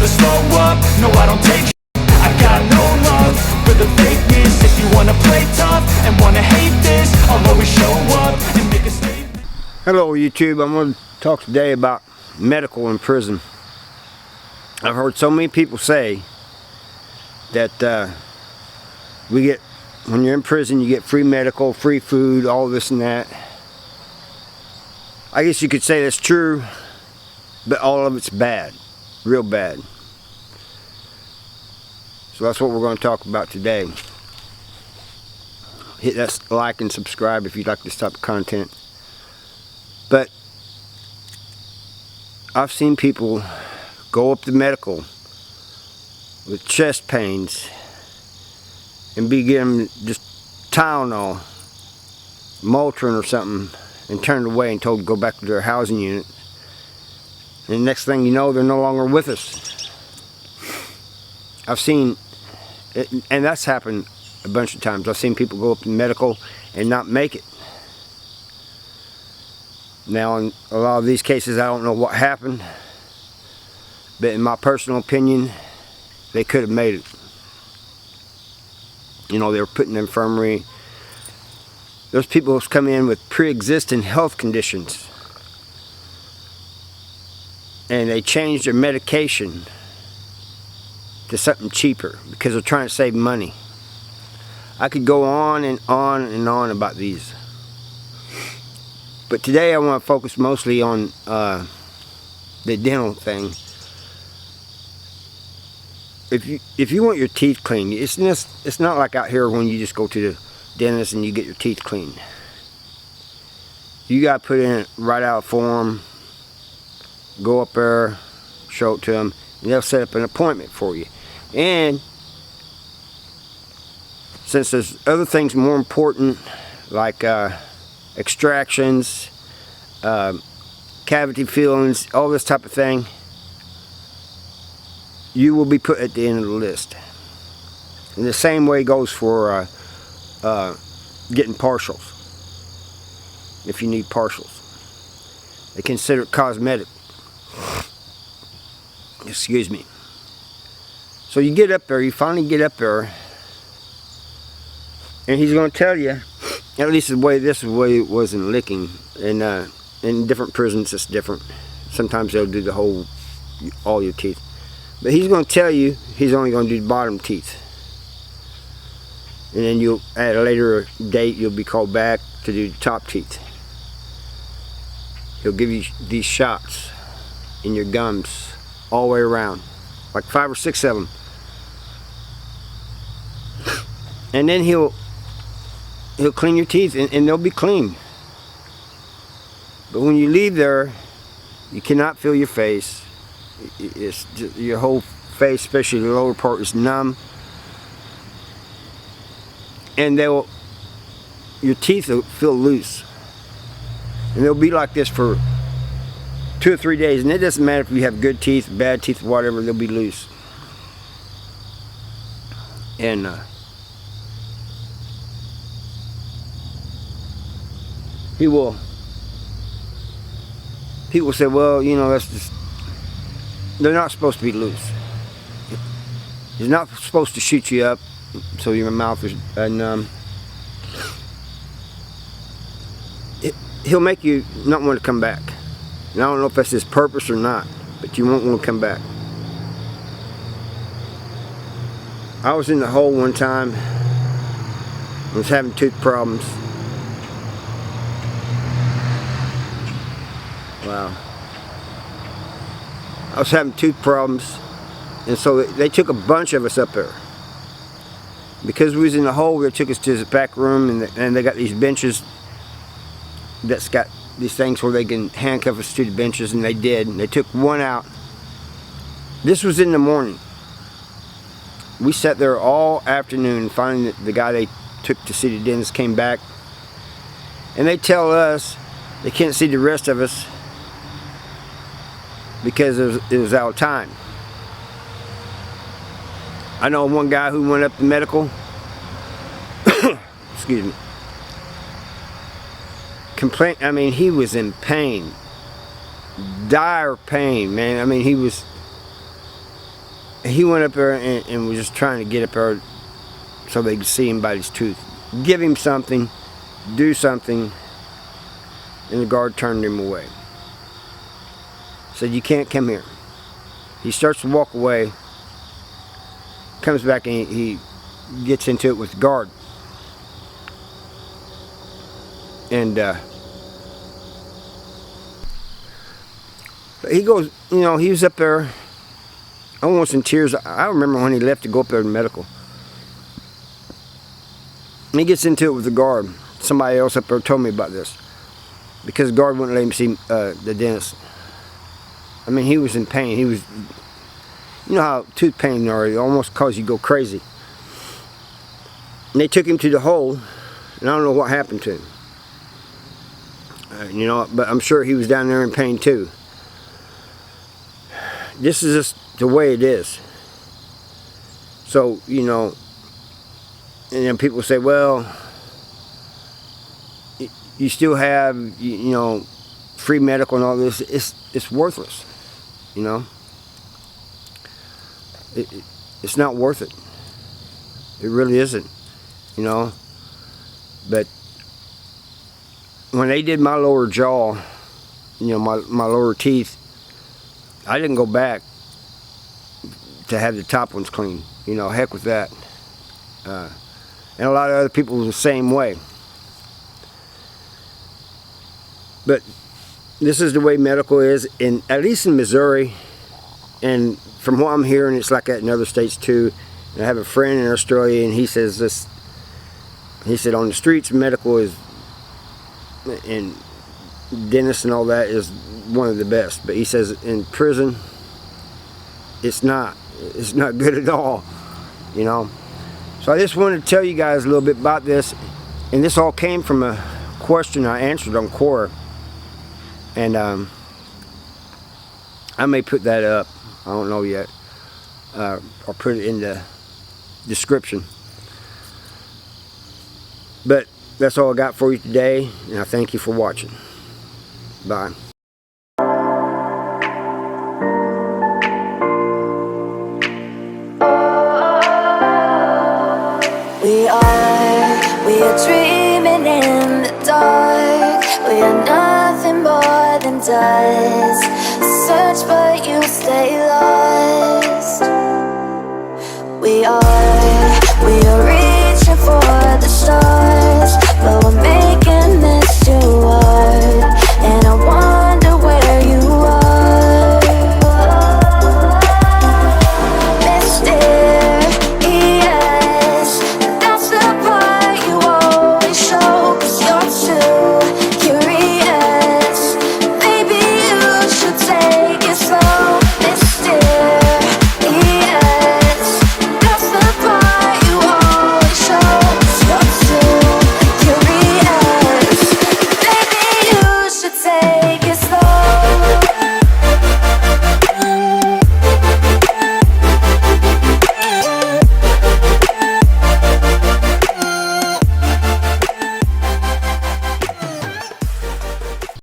never slow up, no I don't take shit. I got no love for the fakeness. If you wanna play tough and wanna hate this, I'll always show up and make a statement. Hello YouTube, I'm going to talk today about medical in prison. I've heard so many people say that when you're in prison you get free medical, free food, all this and that. I guess you could say that's true, but all of it's bad, real bad. So that's what we're going to talk about today. Hit that like and subscribe if you'd like this type of content. But I've seen people go up to medical with chest pains and be given just Tylenol, motrin or something, and turned away and told to go back to their housing unit. And the next thing you know, they're no longer with us. I've seen it, and that's happened a bunch of times. I've seen people go up to medical and not make it. Now, in a lot of these cases, I don't know what happened, but in my personal opinion, they could have made it. You know, they were put in the infirmary. There's people who've come in with pre-existing health conditions, and they changed their medication to something cheaper because they're trying to save money. I could go on and on and on about these. But today I want to focus mostly on the dental thing. If you want your teeth clean, it's not like out here when you just go to the dentist and you get your teeth cleaned. You got to put in write out a form, go up there, show it to them, and they'll set up an appointment for you. And since there's other things more important, like extractions, cavity fillings, all this type of thing, you will be put at the end of the list. And the same way goes for getting partials. If you need partials, they consider it cosmetic. Excuse me. So you get up there, you finally get up there, and he's going to tell you, at least this is the way it was in Licking, and in different prisons it's different. Sometimes they'll do all your teeth. But he's going to tell you he's only going to do the bottom teeth. And then you'll, at a later date, you'll be called back to do the top teeth. He'll give you these shots in your gums all the way around, like 5 or 6 of them. And then he'll clean your teeth, and they'll be clean. But when you leave there, you cannot feel your face. It's just, your whole face, especially the lower part, is numb. And your teeth will feel loose. And they'll be like this for 2 or 3 days. And it doesn't matter if you have good teeth, bad teeth, whatever, they'll be loose. And people say, well, you know, that's just, they're not supposed to be loose. He's not supposed to shoot you up so your mouth is numb. He'll make you not want to come back. And I don't know if that's his purpose or not, but you won't want to come back. I was in the hole one time. I was having tooth problems. Wow. I was having tooth problems, and so they took a bunch of us up there. Because we was in the hole, they took us to the back room, and they got these benches that's got these things where they can handcuff us to the benches, and they did, and they took one out. This was in the morning. We sat there all afternoon. Finally, the guy they took to see the dentist came back, and they tell us they can't see the rest of us because it was out of time. I know one guy who went up to medical, excuse me, I mean, he was in pain, dire pain, man. I mean, he was he went up there and was just trying to get up there so they could see him bite his tooth. Give him something, do something, and the guard turned him away. Said, "You can't come here." He starts to walk away, comes back, and he gets into it with the guard. And he goes, you know, he was up there almost in tears. I remember when he left to go up there to medical. And he gets into it with the guard. Somebody else up there told me about this, because the guard wouldn't let him see the dentist. I mean, he was in pain. He was, you know how tooth pain are, it almost causes you to go crazy. And they took him to the hole, and I don't know what happened to him. You know, but I'm sure he was down there in pain too. This is just the way it is. So, you know, and then people say, well, you still have, you know, free medical and all this. It's worthless, you know. It's not worth it. It really isn't, you know. But when they did my lower jaw, you know, my lower teeth, I didn't go back to have the top ones clean. You know, heck with that. And a lot of other people were the same way. But this is the way medical is, at least in Missouri, and from what I'm hearing, it's like that in other states too. And I have a friend in Australia, and he says this. He said on the streets, medical is, and dentists and all that is one of the best. But he says in prison, it's not good at all, you know. So I just wanted to tell you guys a little bit about this, and this all came from a question I answered on Quora, and I may put that up. I don't know yet. I'll put it in the description. But that's all I got for you today, and I thank you for watching. Bye. We are dreaming in the dark. We are nothing more than dust. Search but you stay lost.